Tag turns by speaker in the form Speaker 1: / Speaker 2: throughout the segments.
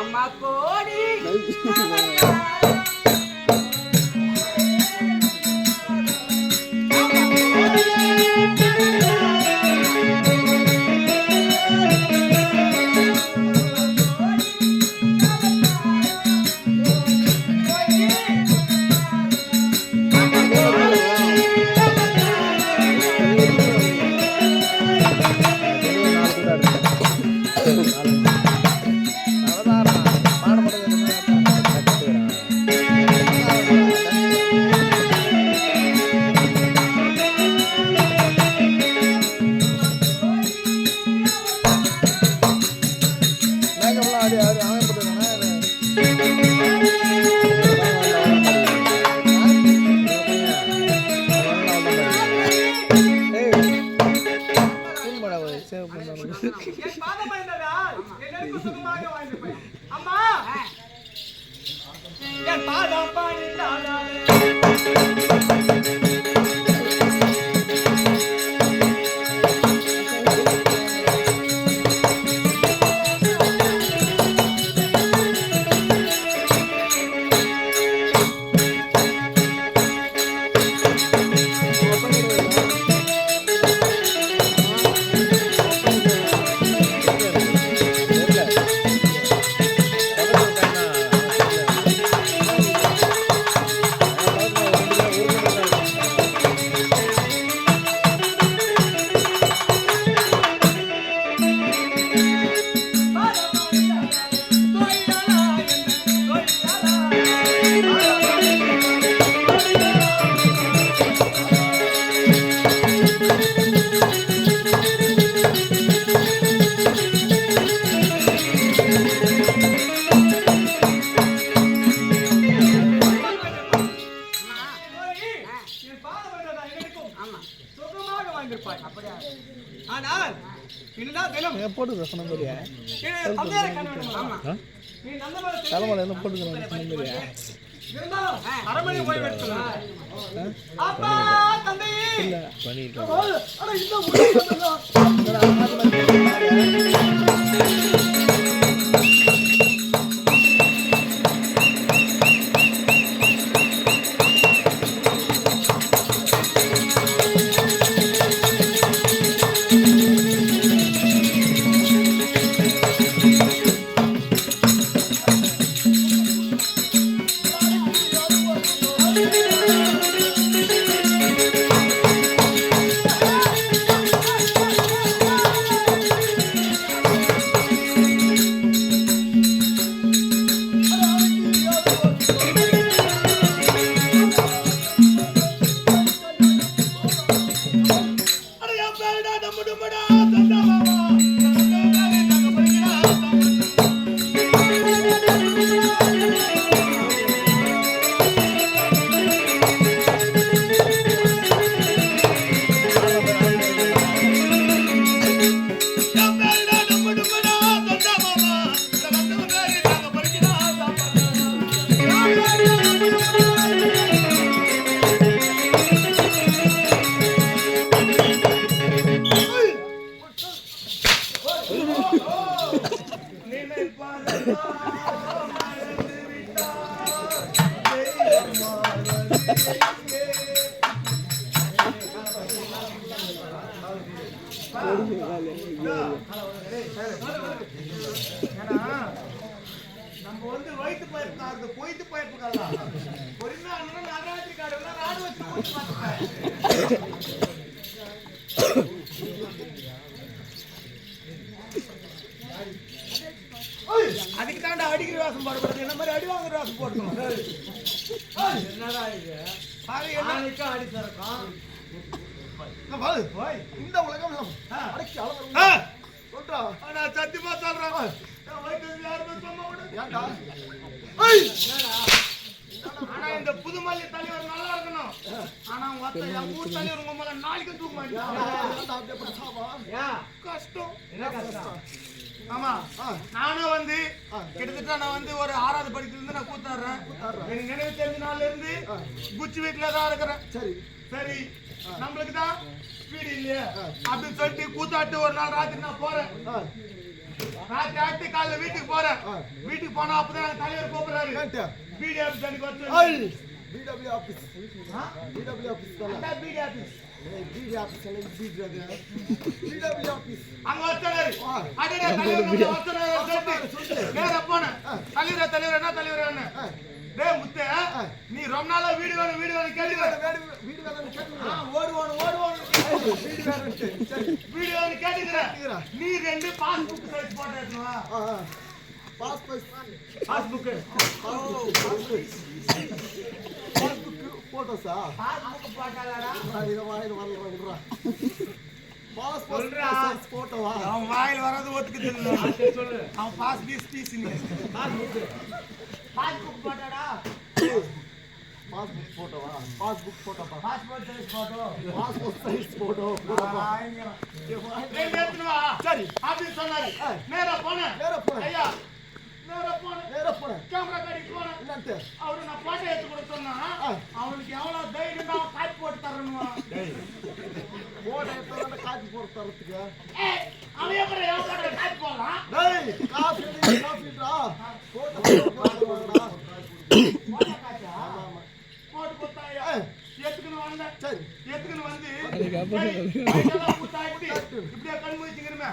Speaker 1: அம்மா கோடி
Speaker 2: போட்டு ரசனம் தலைமலை என்ன போட்டுக்கிறாங்க
Speaker 1: அரமணி போய் அப்பா தந்தை நம்ம வந்து வயிற்று பயிர்ப்பு பொய்த்து பயிர்ப்புக்கலாம் ஒரு நகராட்சி காடு நாடு வச்சு அதுக்கு தாண்டா அடிக்கிற வாசம் போடக்கூடாது என்ன மாதிரி அடி வாங்குற வாசம் போடணும் என்னடா இது என்னைக்கு அடி தரக்கும் இந்த உலகம் சொல்றா நான் சத்தியமா சொல்றேன் ஆனா இந்த புதுமல்லி தலைவர் நல்லா இருக்கணும் ஆனா என் ஊர் தலைவர் உங்க மேல நாளைக்கு தூக்க கஷ்டம் என்ன கஷ்டம் ஆமா நானும் வந்து கிட்டத்தட்ட நான் வந்து ஒரு 6வது படிக்கல இருந்து நான் கூத்தாடுறேன் எனக்கு நினைவு தெரிஞ்ச நாள்ல இருந்து குச்சி வீட்டுல தான் இருக்கிறேன் சரி நம்மளுக்கு தான் வீடு இல்லையா அப்படின்னு சொல்லிட்டு கூத்தாட்டு ஒரு நாள் ராத்திரி நான் போறேன் ராத்திரி ஆட்டி காலைல வீட்டுக்கு போறேன் வீட்டுக்கு போனா அப்பதான் தலைவர் கூப்பிடுறாரு பிடி ஆபீஸ் எனக்கு வந்து பிடபிள்யூ ஆபீஸ் பிடபிள்யூ ஆபீஸ் தான் பிடி ஆபீஸ் பிடி ஆபீஸ் எல்லாம் பிடபிள்யூ ஆபீஸ் அங்க வச்சாரு அடடே தலைவர் வச்சாரு நேரா போனேன் தலைவர் என்ன தலைவர் என்ன டேய் முத்தே நீ ரொம்ப நாளா வீடு வேணும் கேளுங்க வீடு வேணும் கேளுங்க ஓடுவானு வீடு வேணும் கேளுங்க நீ 2 பாஸ்புக் சைஸ் போட்டோ எடுத்துவா பாஸ்புக் போட்டோஸா பாஸ்புக் போட்டாலடா வாயில வரலடா பாஸ்போர்ட் சைஸ் போட்டோவா அவன் வாயில வரது ஒத்துக்கு தெரியல சொல்லு அவன் பாஸ்போர்ட் பீஸ்ங்க பாஸ்புக் போட்டோடா பாஸ்புக் போட்டோவா பாஸ்புக் போட்டோப்பா பாஸ்போர்ட் சைஸ் போட்டோ சரி அப்படி சொன்னாரு நேரா போனேன் ஐயா நேரா போனேன் கேமரா கடைக்கு போனேன் என்னன்ட்டு அவரு நான் போட்டோ எடுத்து கொடுக்க சொன்னா அவனுக்கு எவ்வளவு தைரியம் தான் காப்பி போட்டு தரணுமா போட்டோ எடுத்து காப்பி போட்டு தரதுக்கு அவன் எப்படி எவ்வளவு காப்பி போடலாம் டேய் காப்பிடா போட்டோ போடுறா போட்டோ காச்சா ஆமா போட்டு போட்டாயா எத்துக்குன்னு வந்தேன் சரி எத்துக்குன்னு வந்து இதெல்லாம் புட்டாயிட்டு இப்படியே கண் மூடிச்சிங்கறமே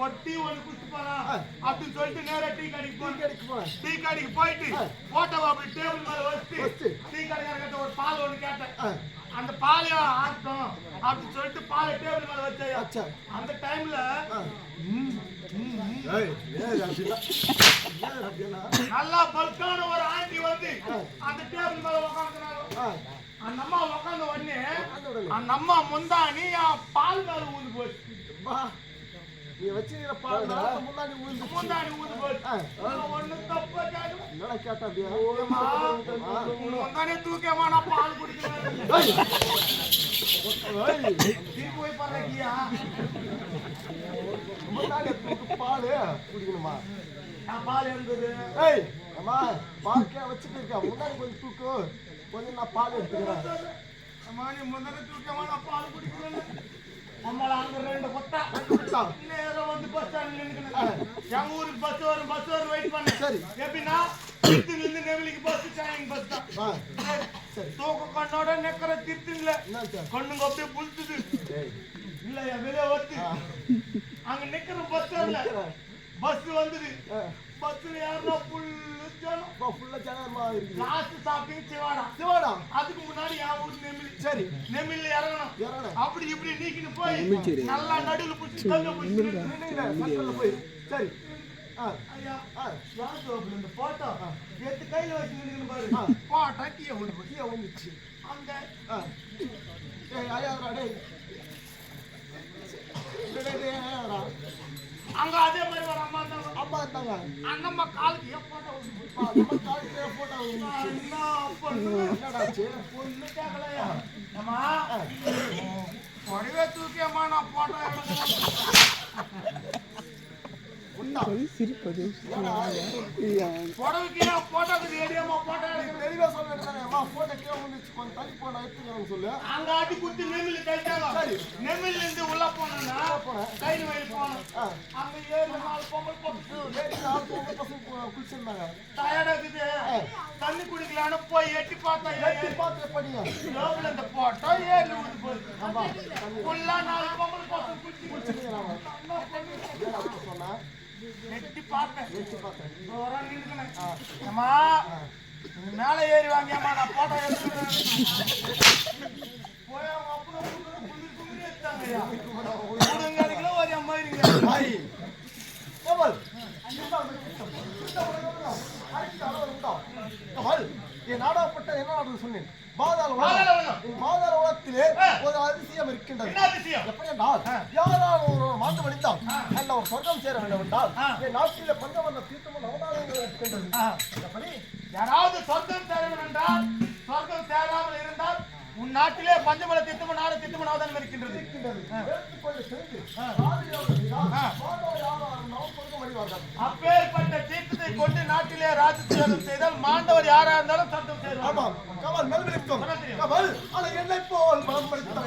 Speaker 1: ஒரு டீ ஒன்னு குடிச்சு போலாம் அப்படி சொல்லிட்டு நேரா டீ கடைக்கு போனேன் டீ கடைக்கு போயிட்டு போட்டோ அப்படி டேபிள் மேல வச்சு டீ கடைக்காரங்கிட்ட ஒரு பால் ஒன்னு கேட்டேன் அந்த பாலைய ஆட்டம் அப்படி சொல்லிட்டு பாலை டேபிள் மேல வச்சா அந்த டைம்ல நல்லா பல்கான ஒரு ஆண்டி வந்து அந்த டேபிள் மேல உட்காந்துனாங்க அந்த அம்மா உட்காந்து உடனே அந்த அம்மா முந்தானி பால் மேல ஊந்து போச்சு
Speaker 2: நீ வச்சுக்கிற பால் முன்னாடி ஊந்து போச்சு
Speaker 1: ஒன்னும் தப்பா கேட்கல
Speaker 2: என்னடா கேட்டா அப்படியா
Speaker 1: முன்னாடி தூக்கமா நான் பால் குடிக்கிறேன் போய் பாருக்கியா
Speaker 2: முன்னாடி பால் குடிக்கணுமா
Speaker 1: பால் இருந்தது
Speaker 2: ஏய் அம்மா பால்கே வச்சுட்டு இருக்கா முன்னாடி கொஞ்சம் தூக்கு கொஞ்சம் நான் பால் எடுத்துக்கிறேன்
Speaker 1: அம்மா நீ முன்னாடி தூக்கமா நான் பால் குடிக்கிறேன் அம்மால அங்க ரெண்டு கொட்டா நேரம் வந்து பஸ் ஸ்டாண்ட்ல நின்னுக்கணும் எங்க ஊருக்கு பஸ் வரும் வெயிட் பண்ணு
Speaker 2: சரி
Speaker 1: எப்படின்னா திருத்திலிருந்து நெவிலிக்கு பஸ் டைம் பஸ் தான்
Speaker 2: சரி
Speaker 1: தூக்க கண்ணோட நெக்கற திருத்தில கண்ணுங்க அப்படியே புழுத்துது இல்லையா வெளியே வந்து அங்க நிக்கிற பஸ் ஸ்டாண்ட்ல பஸ் வந்தது பஸ்ல யாரா ஃபுல்லா ஜனமா இருக்கு லாஸ்ட் ஸ்டாப்பிங் சிவாடா அதுக்கு முன்னாடி யா ஊர் நெமிலி சரி நெமிலில இறங்கணும் அப்படி இப்படி நீக்கிட்டு போய் நல்லா நடுவுல புடிச்சு கல்ல புடிச்சு நின்னுங்க போய் சரி ஐயா யாரு அப்படி இந்த போட்டோ எடுத்து கையில வச்சு நின்னுங்க பாரு போட்டோ கீழ வந்துச்சு அந்த ஏய் ஐயா டேய் டேய் அங்க அதே மாதிரி ஒரு அம்மா இருந்தாங்க அண்ணம்மா காலுக்கு போட்டோ என்னடாச்சு பொண்ணு கேட்கலையா அம்மா உடவே தூக்கியம்மா நான் போட்டோ
Speaker 2: சிரிப்பது
Speaker 1: போட்டோக்கு ஏடியம்மா போட்டோ
Speaker 2: தெளிவா சொல்லுங்க போட்டோ கீழே வந்துச்சு கொஞ்சம் தள்ளி போன எடுத்துக்கிறேன் சொல்லு
Speaker 1: அங்க அடி குத்தி நெமிலி கைட்டாங்க நெமிலில இருந்து உள்ள போனா கைது வழி போனோம் அங்க 7-4 பொம்பளை பசங்க குளிச்சிருந்தாங்க டயர்டா இருக்குது தண்ணி குடிக்கலான்னு போய் எட்டி பார்த்தா
Speaker 2: படிங்க
Speaker 1: இந்த போட்டோ ஏறி விழுந்து போகுது ஃபுல்லா 4 பொம்பளை பசங்க குளிச்சிருக்காங்க
Speaker 2: சொன்னா
Speaker 1: எட்டி பார்த்தேன் அம்மா மேல ஏறி வாங்கியம்மா நான் போட்டோ எடுத்துக்கிறேன் போய் அவங்க அப்படி குளிர் எடுத்தாங்கய்யா ஒரு அம்மா இருங்க
Speaker 2: என் நாடாப்பட்ட என்ன நாடு சொன்னேன் பாதாள உலகத்திலே ஒரு அதிசயம் இருக்கின்றது எப்படி என்றால் யாரால் ஒரு மாற்றம் அளித்தால் அல்ல ஒரு சொர்க்கம் சேர வேண்டும் என்றால் என் நாட்டிலே பஞ்சவர்ண தீர்த்தமும் நவதானங்கள் இருக்கின்றது
Speaker 1: எப்படி யாராவது சொர்க்கம் சேர வேண்டும் என்றால் சொர்க்கம் சேராமல் இருந்தால் உன் நாட்டிலே பஞ்சமல தீர்த்தமும் நாடு தீர்த்தமும் நவதானம் இருக்கின்றது அப்பேற்பட்ட தீர்த்தத்தை கொண்டு நாட்டிலே ராஜ்யம் செய்தால் மாண்டவர் யாரா இருந்தாலும் சொர்க்கம் சேரும்
Speaker 2: கமல் மெல்விழிக்கும் கமல் அதை என்னை போல் மனப்படுத்த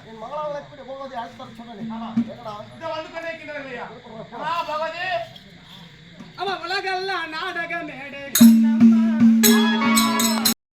Speaker 2: என் மகளாவை எப்படி போவதை அடுத்த சொன்னேன்
Speaker 1: ஆமா உலகெல்லாம் நாடக மேடை